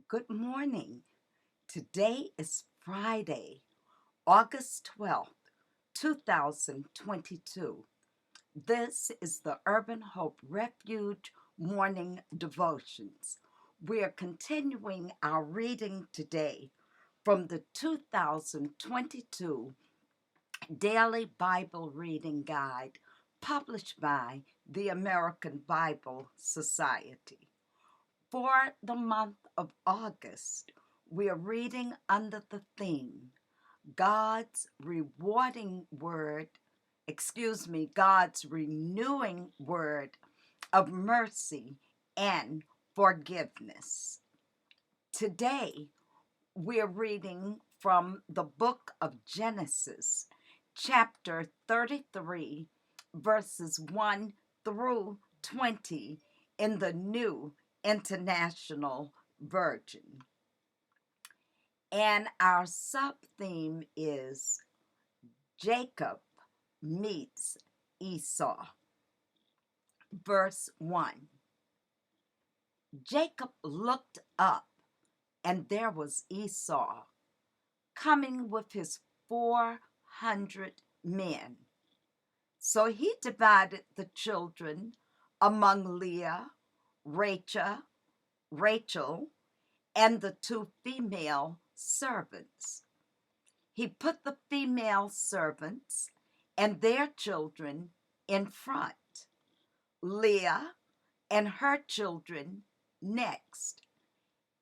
Good morning. Today is Friday, August 12th, 2022. This is the Urban Hope Refuge Morning Devotions. We are continuing our reading today from the 2022 Daily Bible Reading Guide published by the American Bible Society. For the month of August, we are reading under the theme God's rewarding word, God's renewing word of mercy and forgiveness. Today, we're reading from the book of Genesis, chapter 33, verses 1 through 20 in the New International Version. And our sub theme is Jacob meets Esau. Verse 1. Jacob looked up, and there was Esau coming with his 400 men. So he divided the children among Leah, Rachel, and the two female servants. He put the female servants and their children in front, Leah and her children next,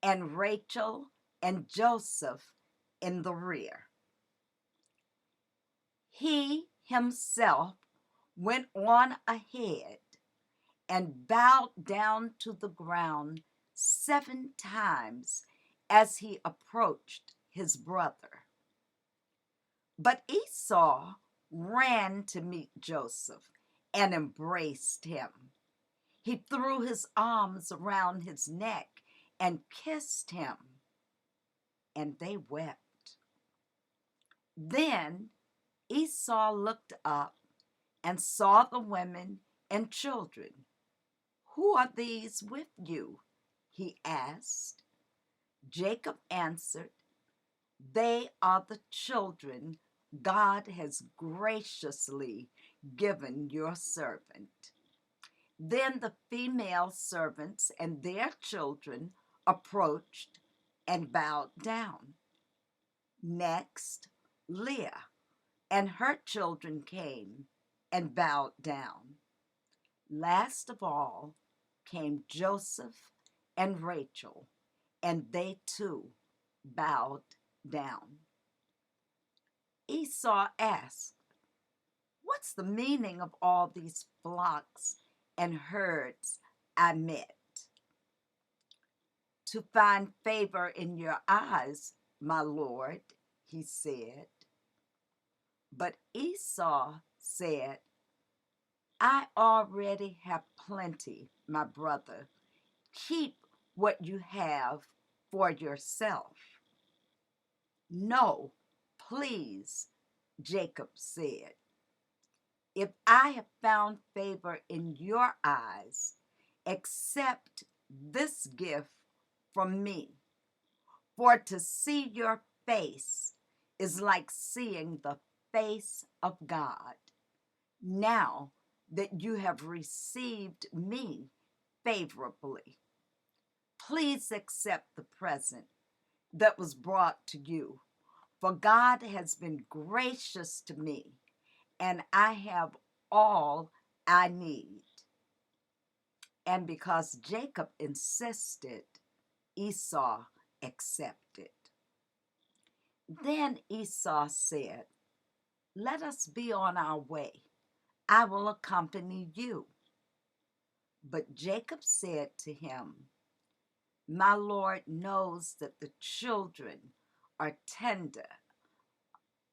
and Rachel and Joseph in the rear. He himself went on ahead and bowed down to the ground 7 times as he approached his brother. But Esau ran to meet Joseph and embraced him. He threw his arms around his neck and kissed him, and they wept. Then Esau looked up and saw the women and children. "Who are these with you?" he asked. Jacob answered, "They are the children God has graciously given your servant." Then the female servants and their children approached and bowed down. Next, Leah and her children came and bowed down. Last of all came Joseph and Rachel, and they too bowed down. Esau asked, "What's the meaning of all these flocks and herds I met?" "To find favor in your eyes, my lord," he said. But Esau said, "I already have plenty, my brother. Keep what you have for yourself." "No, please," Jacob said. "If I have found favor in your eyes, accept this gift from me. For to see your face is like seeing the face of God. Now that you have received me favorably, please accept the present that was brought to you. For God has been gracious to me, and I have all I need." And because Jacob insisted, Esau accepted. Then Esau said, "Let us be on our way. I will accompany you." But Jacob said to him, "My Lord knows that the children are tender,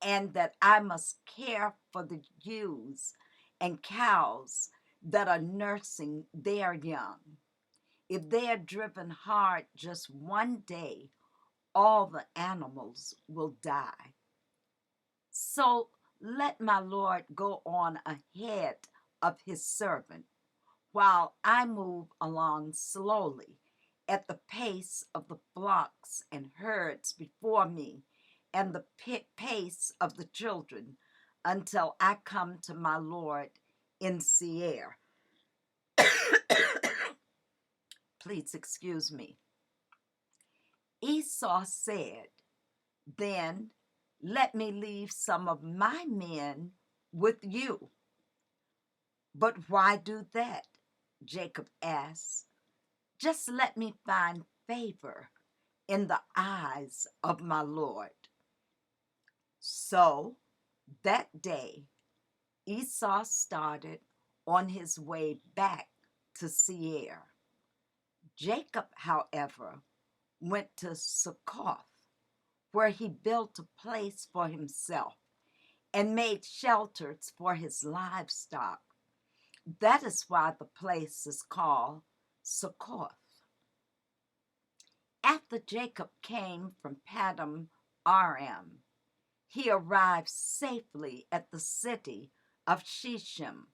and that I must care for the ewes and cows that are nursing their young. If they are driven hard just one day, all the animals will die. So let my Lord go on ahead of his servant, while I move along slowly at the pace of the flocks and herds before me, and the pace of the children, until I come to my Lord in Seir. Please excuse me. Esau said, then let me leave some of my men with you. But why do that? Jacob asked. Just let me find favor in the eyes of my Lord. So that day, Esau started on his way back to Seir. Jacob, however, went to Succoth, where he built a place for himself and made shelters for his livestock. That is why the place is called Succoth. After Jacob came from Paddan Aram, he arrived safely at the city of Shechem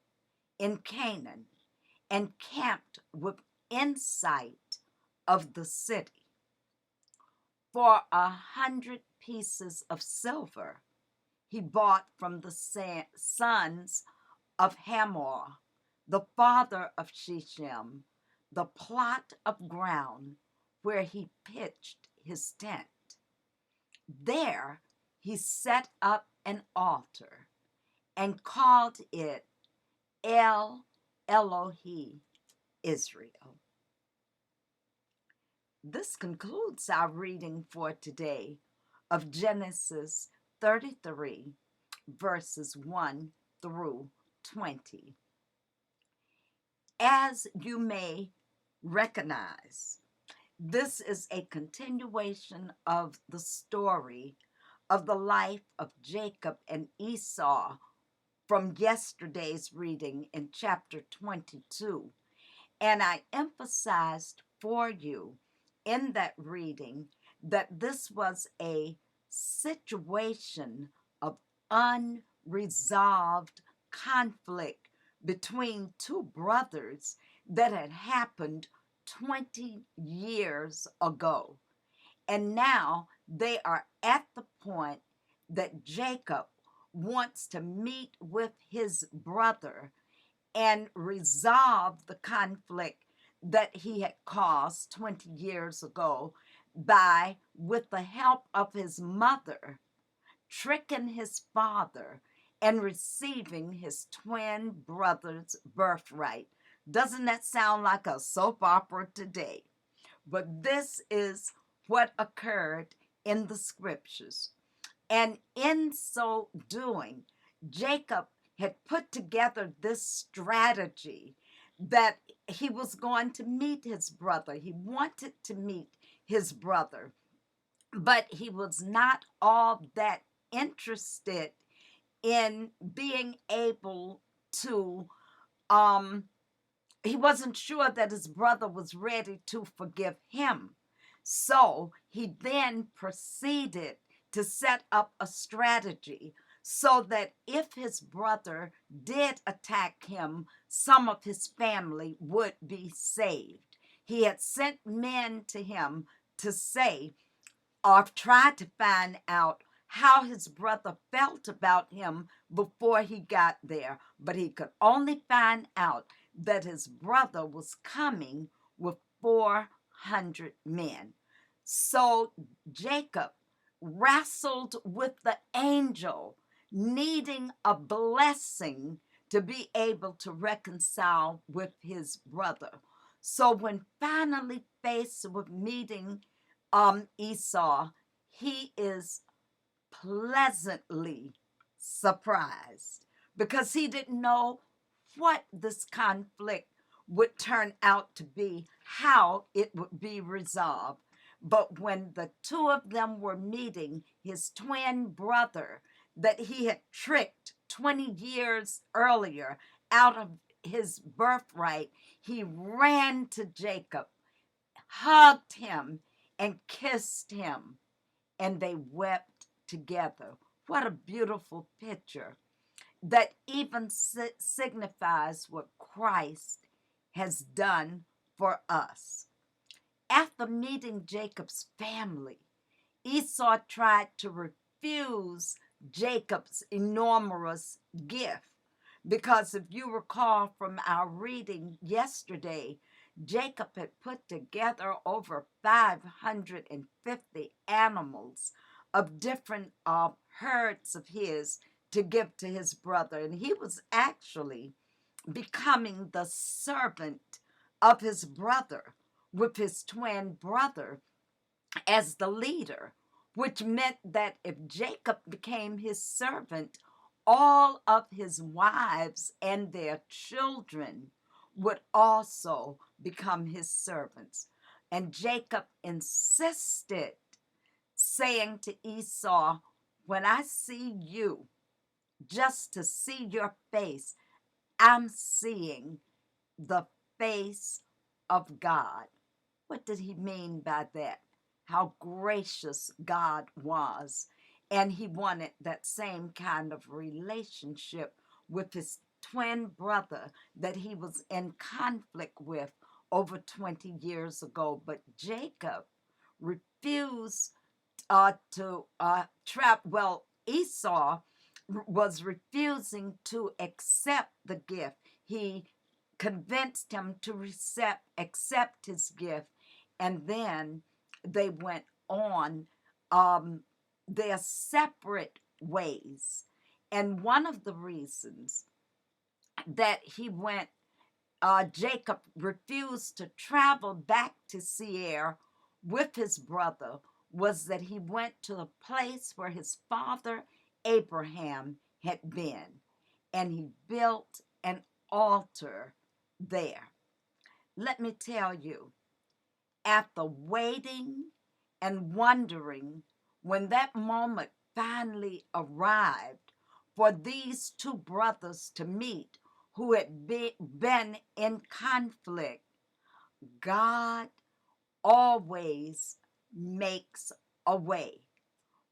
in Canaan and camped within sight of the city. For 100 pieces of silver, he bought from the sons of Hamor, the father of Shechem, the plot of ground where he pitched his tent. There he set up an altar and called it El Elohe Israel. This concludes our reading for today of Genesis 33, verses 1 through 20. As you may recognize, this is a continuation of the story of the life of Jacob and Esau from yesterday's reading in chapter 22. And I emphasized for you in that reading that this was a situation of unresolved conflict between two brothers that had happened 20 years ago. And now they are at the point that Jacob wants to meet with his brother and resolve the conflict that he had caused 20 years ago by, with the help of his mother, tricking his father and receiving his twin brother's birthright. Doesn't that sound like a soap opera today? But this is what occurred in the scriptures. And in so doing, Jacob had put together this strategy that he was going to meet his brother. He wanted to meet his brother, but he was not all that interested in being able to, he wasn't sure that his brother was ready to forgive him. So he then proceeded to set up a strategy so that if his brother did attack him, some of his family would be saved. He had sent men to him to say, or tried to find out how his brother felt about him before he got there, but he could only find out that his brother was coming with 400 men. So Jacob wrestled with the angel, needing a blessing to be able to reconcile with his brother. So when finally faced with meeting Esau, he is pleasantly surprised because he didn't know what this conflict would turn out to be, how it would be resolved. But when the two of them were meeting, his twin brother that he had tricked 20 years earlier out of his birthright, he ran to Jacob, hugged him, and kissed him, and they wept together. What a beautiful picture that even signifies what Christ has done for us. after meeting Jacob's family, Esau tried to refuse Jacob's enormous gift. Because if you recall from our reading yesterday, Jacob had put together over 550 animals of different herds of his to give to his brother. And he was actually becoming the servant of his brother, with his twin brother as the leader, which meant that if Jacob became his servant, all of his wives and their children would also become his servants. And Jacob insisted, saying to Esau, when I see you, just to see your face, I'm seeing the face of God. What did he mean by that? How gracious God was. And he wanted that same kind of relationship with his twin brother that he was in conflict with over 20 years ago. But Jacob refused Esau was refusing to accept the gift. He convinced him to accept his gift, and then they went on their separate ways. And one of the reasons that Jacob refused to travel back to Seir with his brother was that he went to the place where his father Abraham had been, and he built an altar there. Let me tell you, after waiting and wondering, when that moment finally arrived for these two brothers to meet who had been in conflict, God always makes a way.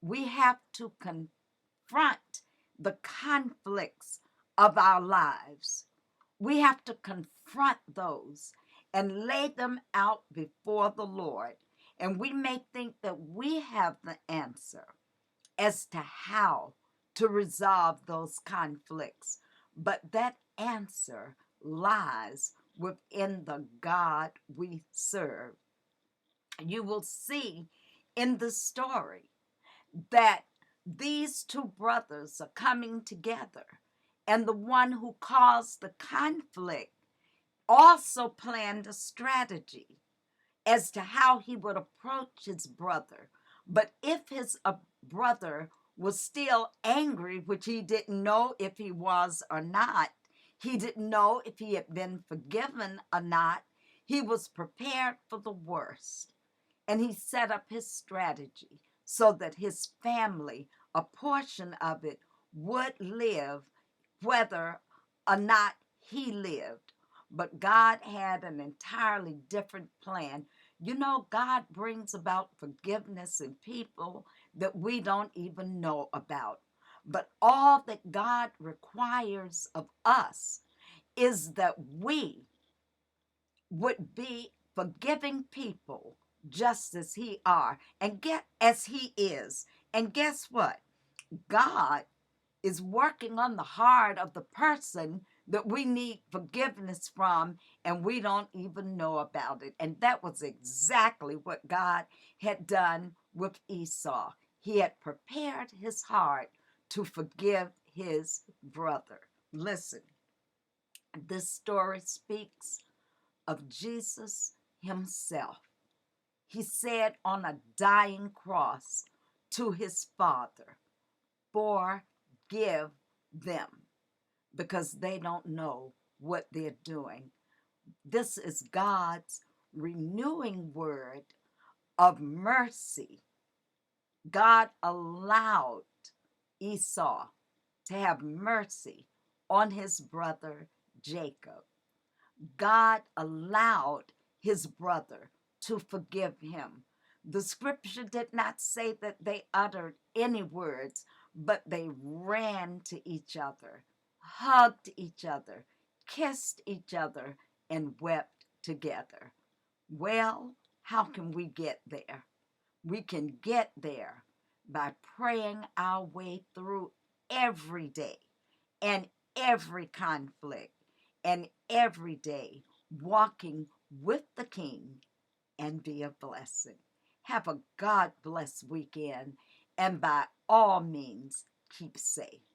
We have to confront the conflicts of our lives. We have to confront those and lay them out before the Lord. And we may think that we have the answer as to how to resolve those conflicts, but that answer lies within the God we serve. You will see in the story that these two brothers are coming together, and the one who caused the conflict also planned a strategy as to how he would approach his brother. But if his brother was still angry, which he didn't know if he was or not, he didn't know if he had been forgiven or not, he was prepared for the worst. And he set up his strategy so that his family, a portion of it, would live whether or not he lived. But God had an entirely different plan. You know, God brings about forgiveness in people that we don't even know about. But all that God requires of us is that we would be forgiving people just as he are and get as he is. And guess what? God is working on the heart of the person that we need forgiveness from, and we don't even know about it. And that was exactly what God had done with Esau. He had prepared his heart to forgive his brother. Listen, this story speaks of Jesus himself. He said on a dying cross to his Father, forgive them, because they don't know what they're doing. This is God's renewing word of mercy. God allowed Esau to have mercy on his brother Jacob. God allowed his brother to forgive him. The scripture did not say that they uttered any words, but they ran to each other, hugged each other, kissed each other, and wept together. Well, How can we get there? We can get there by praying our way through every day and every conflict and every day, walking with the King and be a blessing. Have a God blessed weekend, and by all means, keep safe.